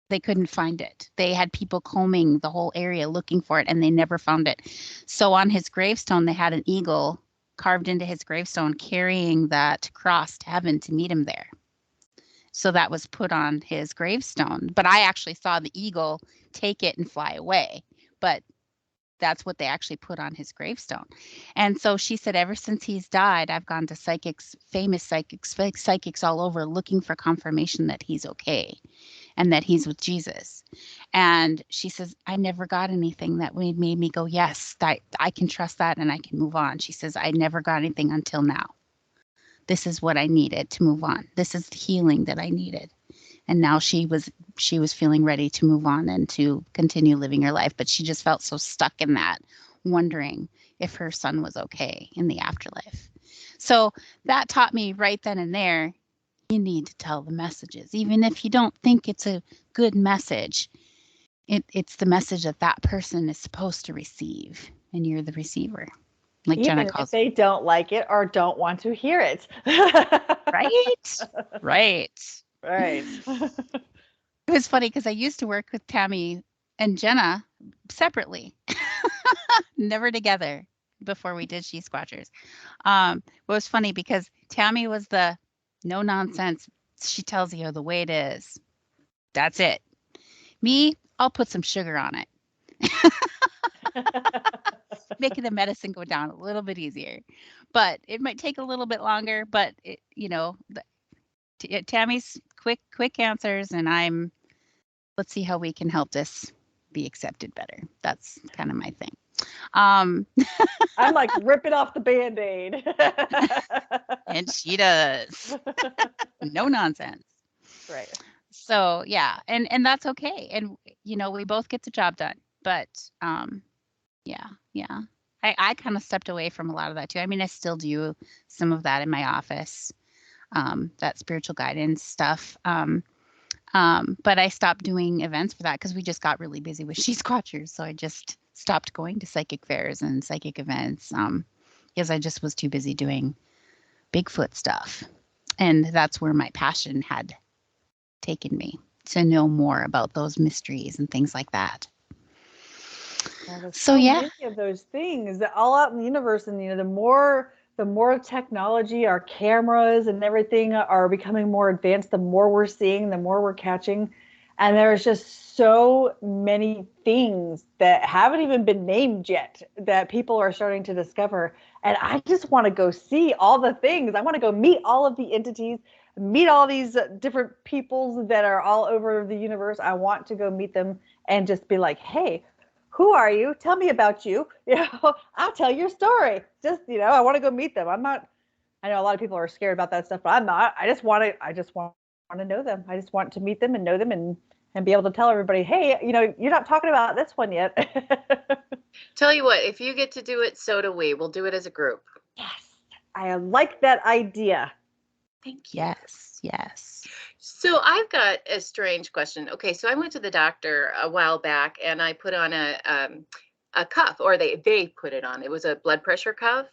They couldn't find it. They had people combing the whole area looking for it, and they never found it. So on his gravestone, they had an eagle carved into his gravestone carrying that cross to heaven to meet him there. So that was put on his gravestone. But I actually saw the eagle take it and fly away. But that's what they actually put on his gravestone. And so she said, ever since he's died, I've gone to famous psychics all over looking for confirmation that he's okay and that he's with Jesus. And she says, I never got anything that made me go, yes, I can trust that and I can move on. She says, I never got anything until now. This is what I needed to move on. This is the healing that I needed. And now she was feeling ready to move on and to continue living her life. But she just felt so stuck in that, wondering if her son was okay in the afterlife. So that taught me right then and there, you need to tell the messages. Even if you don't think it's a good message, it's the message that person is supposed to receive, and you're the receiver. Like even Jenna calls if they don't like it or don't want to hear it. Right. Right. It was funny because I used to work with Tammy and Jenna separately, never together before we did She Squatchers. It was funny because Tammy was the no nonsense. She tells you the way it is. That's it. Me, I'll put some sugar on it. Making the medicine go down a little bit easier, but it might take a little bit longer. But Tammy's quick answers, and let's see how we can help this be accepted better. That's kind of my thing. I'm like ripping off the Band-Aid. And she does. No nonsense. Right. So yeah, and that's okay. And we both get the job done. But yeah. I kind of stepped away from a lot of that too. I mean, I still do some of that in my office. That spiritual guidance stuff. But I stopped doing events for that because we just got really busy with She Squatchers. So I just stopped going to psychic fairs and psychic events because I just was too busy doing Bigfoot stuff. And that's where my passion had taken me, to know more about those mysteries and things like that. So yeah, many of those things that all out in the universe, and the more technology, our cameras and everything are becoming more advanced, the more we're seeing, the more we're catching. And there's just so many things that haven't even been named yet that people are starting to discover. And I just want to go see all the things. I want to go meet all of the entities, meet all these different peoples that are all over the universe. I want to go meet them and just be like, hey, who are you? Tell me about you. I'll tell your story. Just, I want to go meet them. I'm not, I know a lot of people are scared about that stuff, but I'm not. I just want to know them. I just want to meet them and know them and be able to tell everybody, hey, you're not talking about this one yet. Tell you what, if you get to do it, so do we. We'll do it as a group. Yes, I like that idea. Thank you. Yes. So I've got a strange question. Okay, so I went to the doctor a while back and I put on a cuff, or they put it on. It was a blood pressure cuff,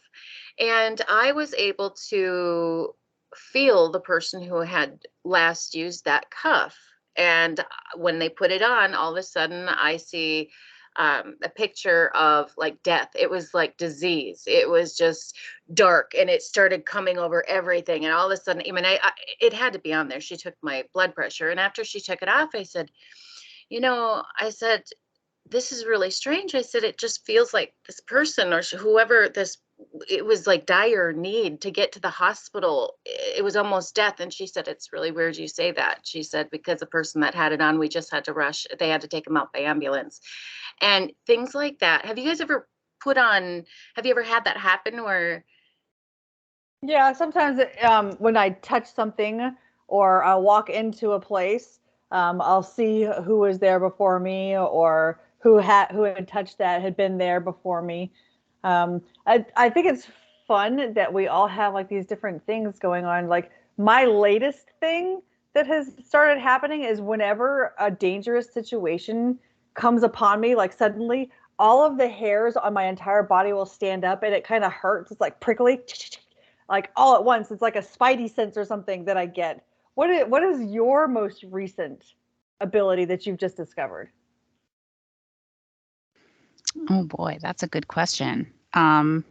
and I was able to feel the person who had last used that cuff. And when they put it on, all of a sudden I see a picture of like death. It was like disease. It was just dark, and it started coming over everything. And all of a sudden, I mean, it had to be on there. She took my blood pressure, and after she took it off, I said, I said, this is really strange. I said, it just feels like this person or whoever it was like dire need to get to the hospital. It was almost death. And she said, it's really weird you say that. She said, because the person that had it on, we just had to rush. They had to take him out by ambulance and things like that. Have you guys ever have you ever had that happen where? Yeah, sometimes when I touch something or I'll walk into a place, I'll see who was there before me or who had touched that had been there before me. I think it's fun that we all have like these different things going on. Like my latest thing that has started happening is whenever a dangerous situation comes upon me, like suddenly all of the hairs on my entire body will stand up and it kind of hurts. It's like prickly, like all at once. It's like a spidey sense or something that I get. What is your most recent ability that you've just discovered? Oh boy, that's a good question. I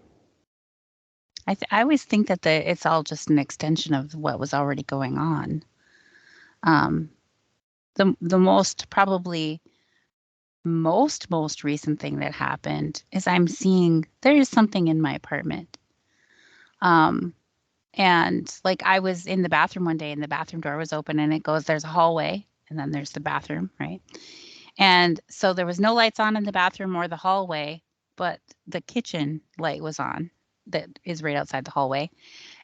always think that it's all just an extension of what was already going on. The most recent thing that happened is I'm seeing there is something in my apartment. And like I was in the bathroom one day and the bathroom door was open and it goes, there's a hallway and then there's the bathroom, right? And so there was no lights on in the bathroom or the hallway, but the kitchen light was on that is right outside the hallway.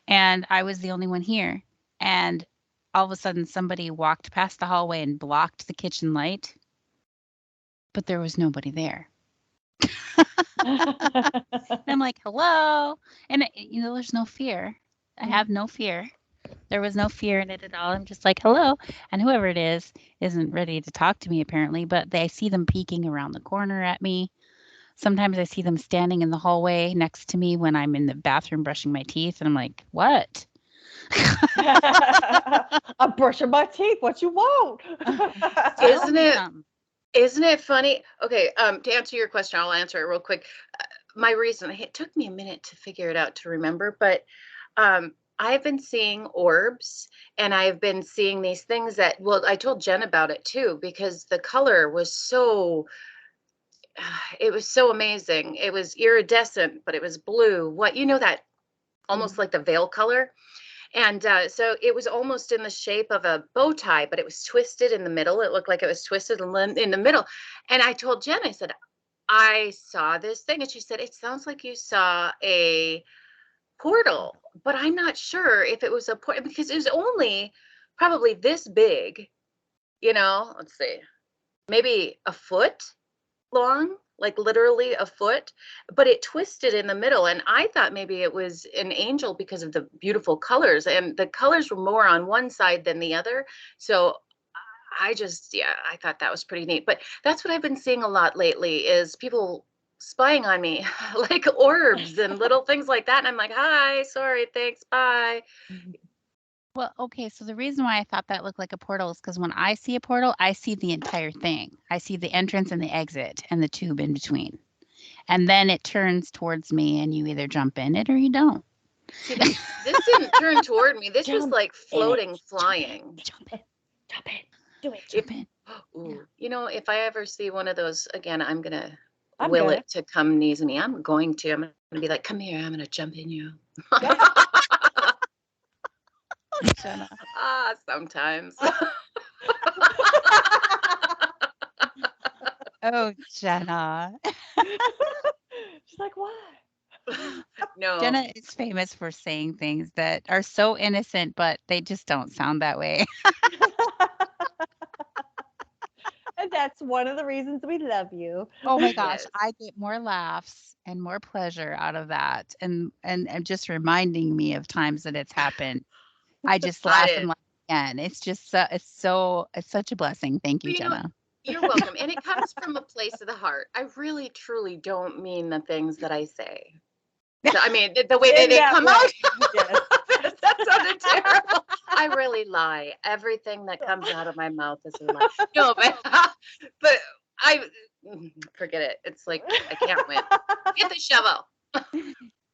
And I was the only one here. And all of a sudden somebody walked past the hallway and blocked the kitchen light, but there was nobody there. And I'm like, hello. And there's no fear. I have no fear. There was no fear in it at all. I'm just like, hello. And whoever it is isn't ready to talk to me apparently, but I see them peeking around the corner at me. Sometimes I see them standing in the hallway next to me when I'm in the bathroom brushing my teeth. And I'm like, what? I'm brushing my teeth. What you want? Isn't it funny? Okay, to answer your question, I'll answer it real quick. My reason, it took me a minute to figure it out to remember, but I've been seeing orbs and I've been seeing these things that, well, I told Jen about it too, because the color was it was so amazing. It was iridescent, but it was blue. That almost like the veil color. And so it was almost in the shape of a bow tie, but it was twisted in the middle. It looked like it was twisted in the middle. And I told Jen, I said, I saw this thing. And she said, it sounds like you saw a portal, but I'm not sure if it was a portal because it was only probably this big, let's see, maybe a foot long, like literally a foot, but it twisted in the middle. And I thought maybe it was an angel because of the beautiful colors, and the colors were more on one side than the other. So I thought that was pretty neat. But that's what I've been seeing a lot lately is people spying on me like orbs and little things like that. And I'm like, hi, sorry, thanks, bye. Well, okay, so the reason why I thought that looked like a portal is because when I see a portal, I see the entire thing. I see the entrance and the exit and the tube in between. And then it turns towards me and you either jump in it or you don't. See, this didn't turn toward me. This was like floating, flying. Jump in. Do it. Jump in. Ooh, if I ever see one of those again, I'm going to will it to come knees me. I'm going to be like, come here, I'm going to jump in you. Yeah. Jenna. Sometimes. Oh, Jenna. She's like, what? No. Jenna is famous for saying things that are so innocent, but they just don't sound that way. that's one of the reasons we love you. Oh my gosh, Yes. I get more laughs and more pleasure out of that, and just reminding me of times that it's happened. I just laugh and it. laugh again. It's just it's such a blessing. Thank you, Well, you know, Jenna. you're welcome. And it comes from a place of the heart. I really, truly don't mean the things that I say. I mean, the way In they that come way, out. yes. That sounded terrible. I really lie. Everything that comes out of my mouth is a lie. No, but I forget it. It's like I can't win. Get the shovel.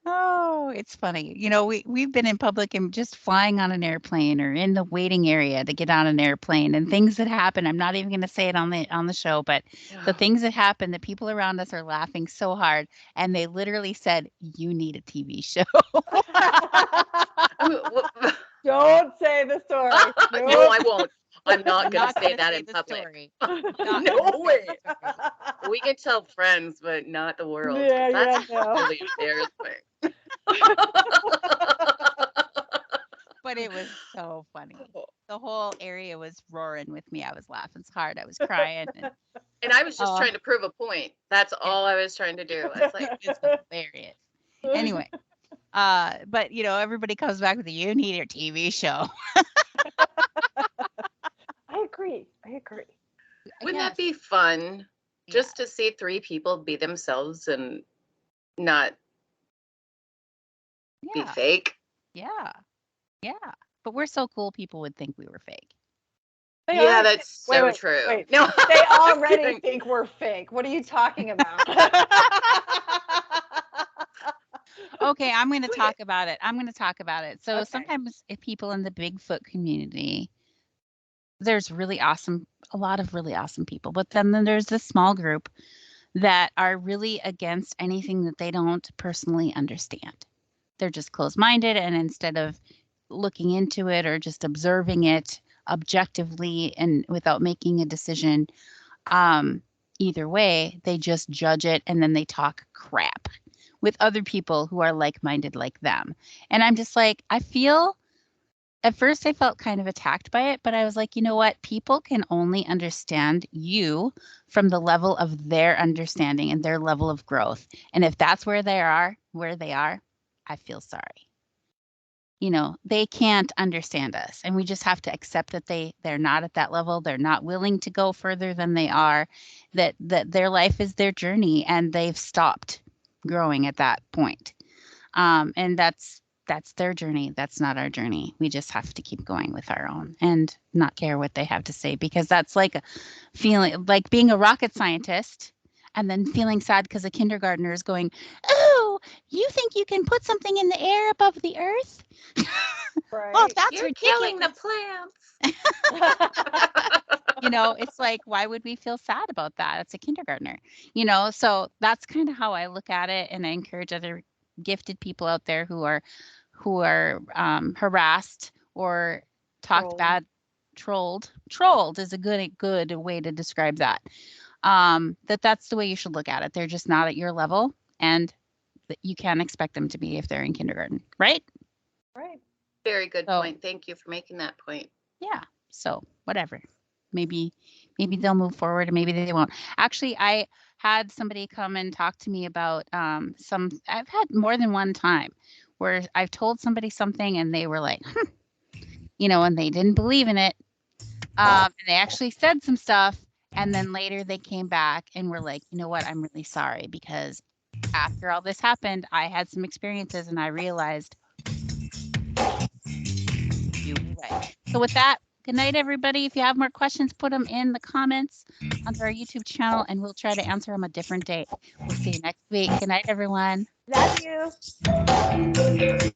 Oh, it's funny. You know, we've been in public and just flying on an airplane or in the waiting area to get on an airplane and things that happen. I'm not even going to say it on the show, but the things that happen, the people around us are laughing so hard, and they literally said, "You need a TV show." Don't say the story. No, I won't. I'm not I'm going not to say gonna that say in the public. story. Not gonna No say way. the story. We can tell friends, but not the world. 'Cause Yeah, that's no. really embarrassing. But it was so funny. The whole area was roaring with me. I was laughing so hard. I was crying. And I was just Oh. trying to prove a point. That's all I was trying to do. I was like, It's hilarious. Anyway, but you know, everybody comes back with you need your TV show. I agree. wouldn't Yes. that be fun? Yeah. Just to see three people be themselves and not be Yeah. fake. Yeah. But we're so cool, people would think we were fake. They Yeah, already- that's so wait, true. wait. No, They I'm already kidding. think we're fake. What are you talking about? Okay, I'm going to Wait. talk about it. So Okay. sometimes if people in the Bigfoot community, there's a lot of really awesome people, but then there's this small group that are really against anything that they don't personally understand. They're just closed-minded, and instead of looking into it or just observing it objectively and without making a decision, either way, they just judge it and then they talk crap with other people who are like-minded like them. And I'm just like, at first I felt kind of attacked by it, but I was like, you know what? People can only understand you from the level of their understanding and their level of growth. And if that's where they are, I feel sorry. You know, they can't understand us, and we just have to accept that they're not at that level. They're not willing to go further than they are, that their life is their journey and they've stopped growing at that point. And that's their journey. That's not our journey. We just have to keep going with our own and not care what they have to say, because that's like a feeling like being a rocket scientist and then feeling sad because a kindergartner is going, "Oh, you think you can put something in the air above the earth? Right. Oh, that's You're ridiculous." killing the plants. You know, it's like, why would we feel sad about that? It's a kindergartner, you know? So that's kind of how I look at it. And I encourage other gifted people out there who are harassed or talked Trolled. bad, trolled is a good way to describe that. That's the way you should look at it. They're just not at your level, and that you can't expect them to be if they're in kindergarten, right? Right. Very good So- point. Thank you for making that point. Yeah. So whatever. Maybe they'll move forward and maybe they won't. Actually, I had somebody come and talk to me about I've had more than one time where I've told somebody something and they were like, you know, and they didn't believe in it. And they actually said some stuff, and then later they came back and were like, you know what, I'm really sorry, because after all this happened, I had some experiences and I realized you were right. So with that, good night, everybody. If you have more questions, put them in the comments under our YouTube channel, and we'll try to answer them a different day. We'll see you next week. Good night, everyone. Love you.